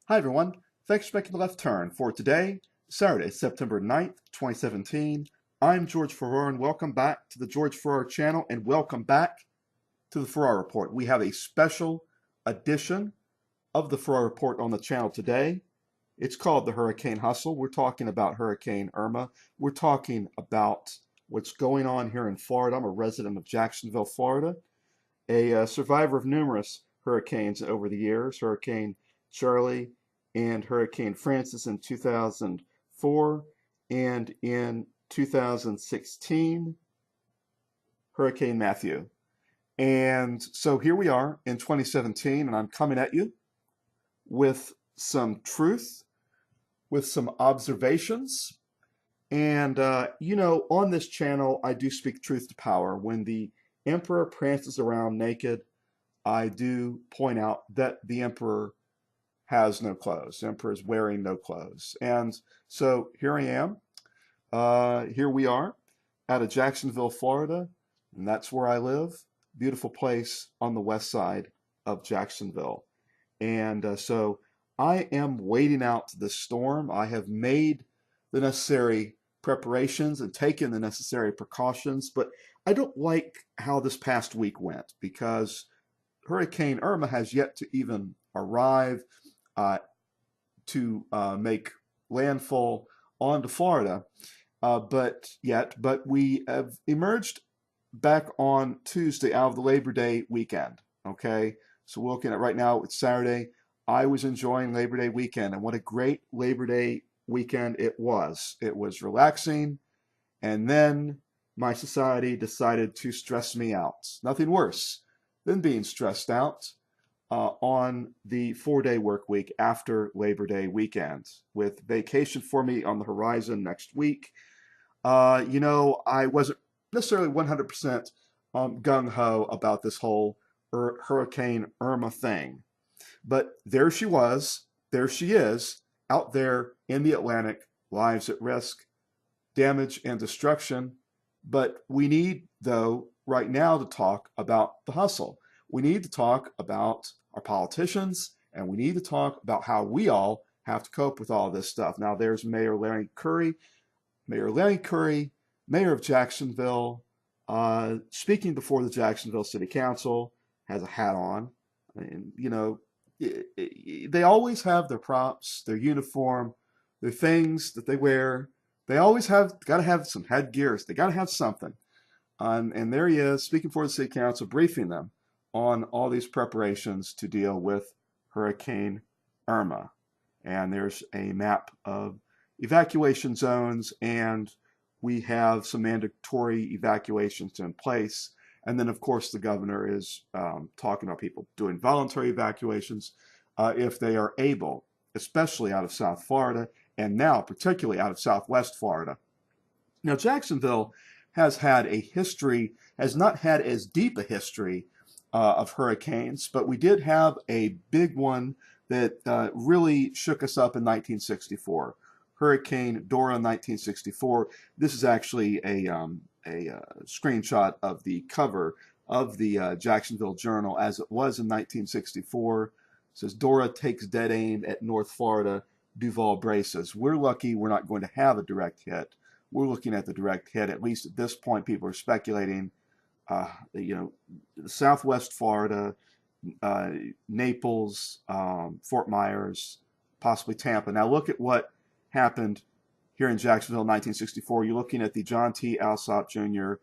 Hi everyone, thanks for making the left turn for today, Saturday, September 9th, 2017. I'm George Farrar and welcome back to the George Farrar channel and welcome back to the Farrar Report. We have a special edition of the Farrar Report on the channel today. It's called the Hurricane Hustle. We're talking about Hurricane Irma. We're talking about what's going on here in Florida. I'm a resident of Jacksonville, Florida, a survivor of numerous hurricanes over the years, Hurricane Charlie and Hurricane Francis in 2004, and in 2016, Hurricane Matthew. And so here we are in 2017, and I'm coming at you with some truth, with some observations. And, on this channel, I do speak truth to power. When the emperor prances around naked, I do point out that the emperor has no clothes. The emperor is wearing no clothes. And so here I am. Here we are out of Jacksonville, Florida, and that's where I live. Beautiful place on the west side of Jacksonville. And so I am waiting out the storm. I have made the necessary preparations and taken the necessary precautions, but I don't like how this past week went because Hurricane Irma has yet to even arrive uh, to make landfall onto Florida, but we have emerged back on Tuesday out of the Labor Day weekend. Okay, so we're looking at right now. It's Saturday. I was enjoying Labor Day weekend, and what a great Labor Day weekend it was. It was relaxing, and then my society decided to stress me out. Nothing worse than being stressed out on the 4-day work week after Labor Day weekend, with vacation for me on the horizon next week. I wasn't necessarily 100% gung ho about this whole Hurricane Irma thing, but there she was, there she is, out there in the Atlantic, lives at risk, damage and destruction. But we need, though, right now to talk about the hustle. We need to talk about our politicians, and we need to talk about how we all have to cope with all this stuff. Now, there's Mayor Larry Curry, Mayor of Jacksonville, speaking before the Jacksonville City Council, has a hat on. And, they always have their props, their uniform, their things that they wear. They always got to have some headgears. They got to have something. And there he is, speaking for the City Council, briefing them on all these preparations to deal with Hurricane Irma. And there's a map of evacuation zones, and we have some mandatory evacuations in place. And then, of course, the governor is talking about people doing voluntary evacuations if they are able, especially out of South Florida, and now particularly out of Southwest Florida. Now, Jacksonville has not had as deep a history of hurricanes, but we did have a big one that really shook us up in 1964. Hurricane Dora in 1964. This is actually a screenshot of the cover of the Jacksonville Journal as it was in 1964. It says, Dora takes dead aim at North Florida, Duval braces. We're lucky we're not going to have a direct hit. We're looking at the direct hit. At least at this point, people are speculating, Southwest Florida, Naples, Fort Myers, possibly Tampa. Now look at what happened here in Jacksonville in 1964. You're looking at the John T. Alsop Jr.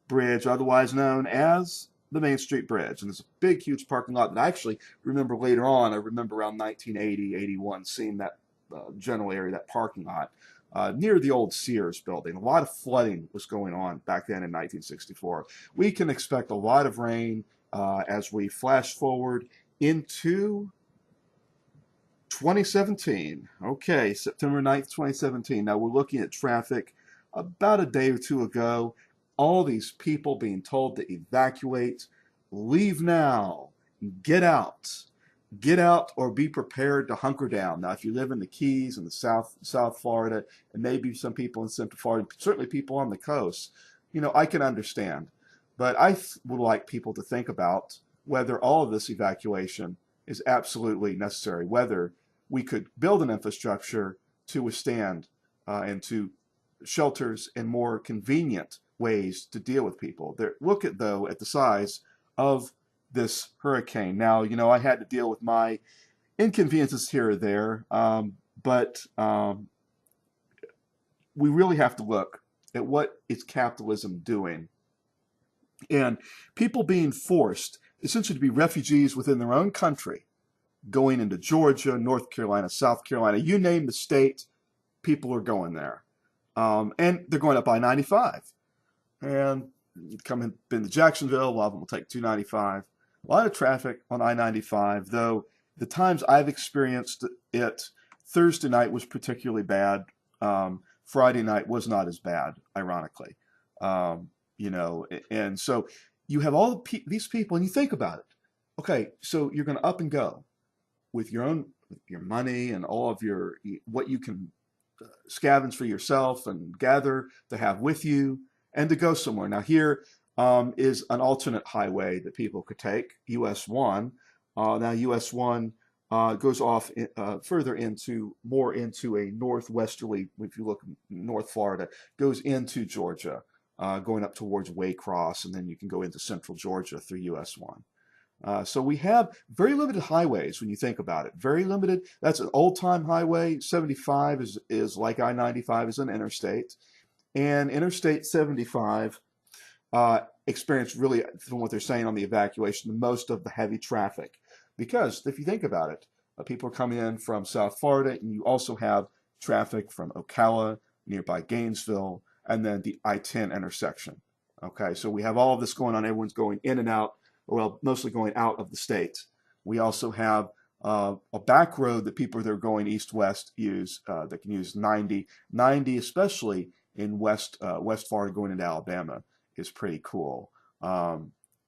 Bridge, otherwise known as the Main Street Bridge. And there's a big, huge parking lot that I actually remember later on. I remember around 1980, 81, seeing that general area, that parking lot, near the old Sears building. A lot of flooding was going on back then in 1964. We can expect a lot of rain as we flash forward into 2017. Okay, September 9th, 2017. Now we're looking at traffic about a day or two ago. All these people being told to evacuate, leave now, get out. Get out or be prepared to hunker down. Now, if you live in the Keys and the South Florida, and maybe some people in Central Florida, certainly people on the coast, I can understand. But I would like people to think about whether all of this evacuation is absolutely necessary, whether we could build an infrastructure to withstand and to shelters and more convenient ways to deal with people. Look at, though, at the size of this hurricane. Now, I had to deal with my inconveniences here or there, but we really have to look at what is capitalism doing. And people being forced essentially to be refugees within their own country, going into Georgia, North Carolina, South Carolina, you name the state, people are going there. And they're going up I-95. And you come into Jacksonville, a lot of them will take 295. A lot of traffic on I-95, though the times I've experienced it, Thursday night was particularly bad. Friday night was not as bad, ironically. And so you have all these people, and you think about it. Okay, so you're going to up and go with your money and all of what you can scavenge for yourself and gather to have with you and to go somewhere. Now here is an alternate highway that people could take, US 1. Now US 1 goes off further more into a northwesterly, if you look North Florida, goes into Georgia, going up towards Waycross, and then you can go into central Georgia through US 1. So we have very limited highways when you think about it. Very limited. That's an old-time highway. 75 is like I-95 is an interstate. And Interstate 75 experienced, really, from what they're saying on the evacuation, most of the heavy traffic. Because if you think about it, people are coming in from South Florida, and you also have traffic from Ocala, nearby Gainesville, and then the I-10 intersection. Okay, so we have all of this going on. Everyone's going in and out, well, mostly going out of the state. We also have a back road that people that are going east-west use, that can use 90. 90, especially in West Florida going into Alabama, is pretty cool.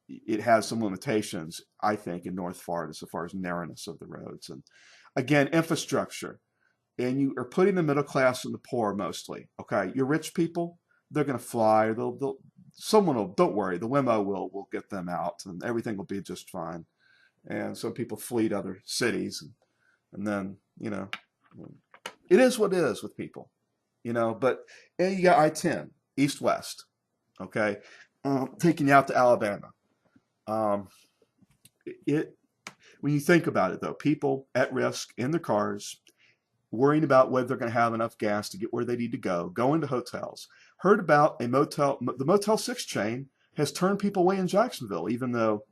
It has some limitations, I think, in North Florida so far as narrowness of the roads. And again, infrastructure. And you are putting the middle class and the poor mostly. Okay, your rich people, they're going to fly. Someone will, don't worry, the limo will get them out, and everything will be just fine. And some people flee to other cities, and then, it is what it is with people, But and you got I-10, east-west, okay, taking you out to Alabama. When you think about it, though, people at risk in their cars, worrying about whether they're going to have enough gas to get where they need to go, going to hotels. Heard about the Motel 6 chain has turned people away in Jacksonville, even though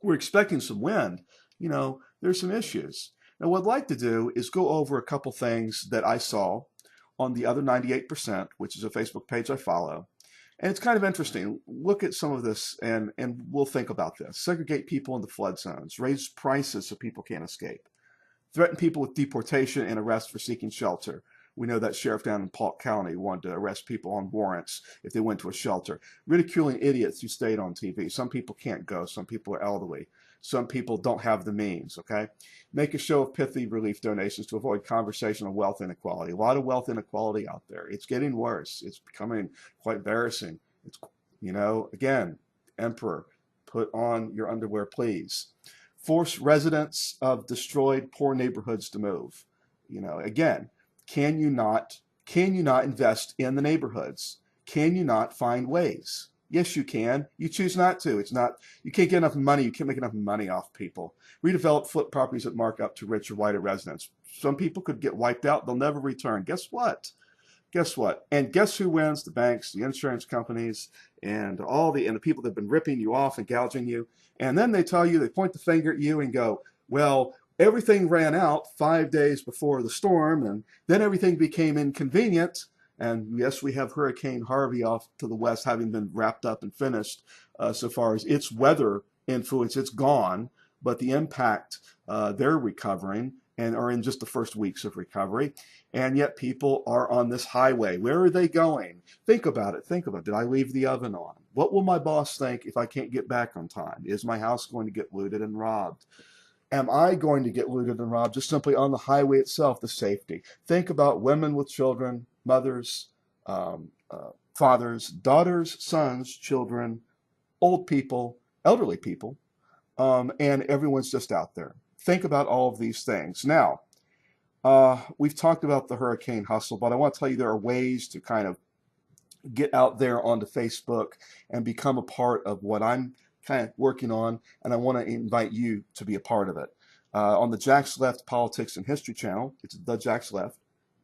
we're expecting some wind. There's some issues. Now, what I'd like to do is go over a couple things that I saw on the Other 98%, which is a Facebook page I follow. And it's kind of interesting. Look at some of this, and we'll think about this. Segregate people into flood zones. Raise prices so people can't escape. Threaten people with deportation and arrest for seeking shelter. We know that sheriff down in Polk County wanted to arrest people on warrants if they went to a shelter. Ridiculing idiots who stayed on TV. Some people can't go. Some people are elderly. Some people don't have the means, okay? Make a show of pithy relief donations to avoid conversation on wealth inequality. A lot of wealth inequality out there. It's getting worse. It's becoming quite embarrassing. It's, again, Emperor, put on your underwear, please. Force residents of destroyed poor neighborhoods to move. Again, can you not invest in the neighborhoods? Can you not find ways? Yes, you can. You choose not to. You can't get enough money. You can't make enough money off people. Redevelop flip properties that mark up to richer, whiter residents. Some people could get wiped out. They'll never return. Guess what? Guess what? And guess who wins? The banks, the insurance companies, and the people that have been ripping you off and gouging you. And then they point the finger at you and go, well, everything ran out 5 days before the storm, and then everything became inconvenient. And yes, we have Hurricane Harvey off to the west, having been wrapped up and finished. So far as its weather influence, it's gone, but the impact, they're recovering and are in just the first weeks of recovery. And yet people are on this highway. Where are they going? Think about it. Did I leave the oven on? What will my boss think if I can't get back on time? Is my house going to get looted and robbed? Am I going to get looted and robbed just simply on the highway itself, the safety? Think about women with children, mothers, fathers, daughters, sons, children, old people, elderly people, and everyone's just out there. Think about all of these things. Now, We've talked about the hurricane hustle, but I want to tell you there are ways to kind of get out there onto Facebook and become a part of what I'm kind of working on, and I want to invite you to be a part of it. On the Jack's Left Politics and History channel, it's the Jack's Left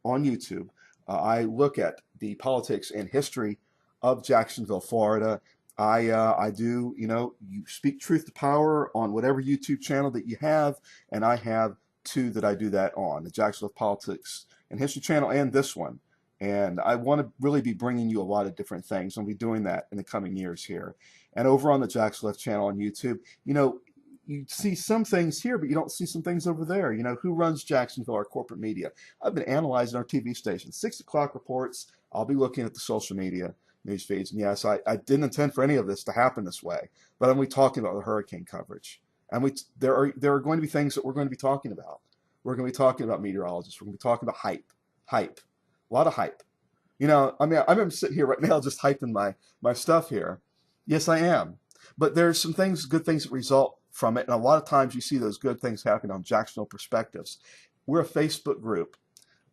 on YouTube. I look at the politics and history of Jacksonville, Florida. I do, you speak truth to power on whatever YouTube channel that you have, and I have two that I do that on, the Jack's Left Politics and History channel and this one. And I want to really be bringing you a lot of different things. I'll be doing that in the coming years here. And over on the Jack's Left channel on YouTube, you see some things here, but you don't see some things over there. Who runs Jacksonville, our corporate media? I've been analyzing our TV station. 6 o'clock reports, I'll be looking at the social media news feeds. And yes, I didn't intend for any of this to happen this way, but I'm going to be talking about the hurricane coverage. And there are going to be things that we're going to be talking about. We're going to be talking about meteorologists. We're going to be talking about hype. A lot of hype. I'm sitting here right now just hyping my stuff here. Yes, I am. But there's some things, good things that result from it. And a lot of times you see those good things happen on Jacksonville Perspectives. We're a Facebook group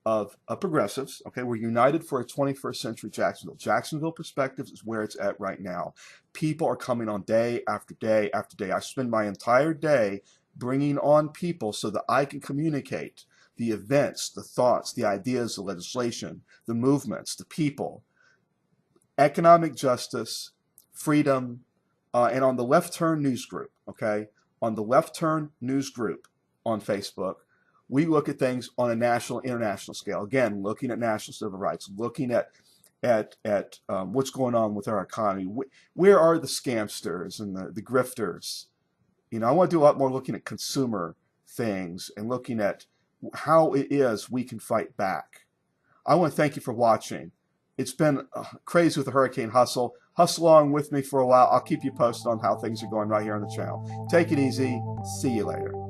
of progressives. Okay, we're united for a 21st century Jacksonville. Jacksonville Perspectives is where it's at right now. People are coming on day after day after day. I spend my entire day bringing on people so that I can communicate the events, the thoughts, the ideas, the legislation, the movements, the people, economic justice, freedom, and on the Left Turn News Group, okay? On the Left Turn News Group on Facebook, we look at things on a national, international scale. Again, looking at national civil rights, looking at what's going on with our economy. Where are the scamsters and the grifters? I want to do a lot more looking at consumer things and looking at how it is we can fight back. I want to thank you for watching. It's been crazy with the hurricane hustle. Hustle along with me for a while. I'll keep you posted on how things are going right here on the channel. Take it easy. See you later.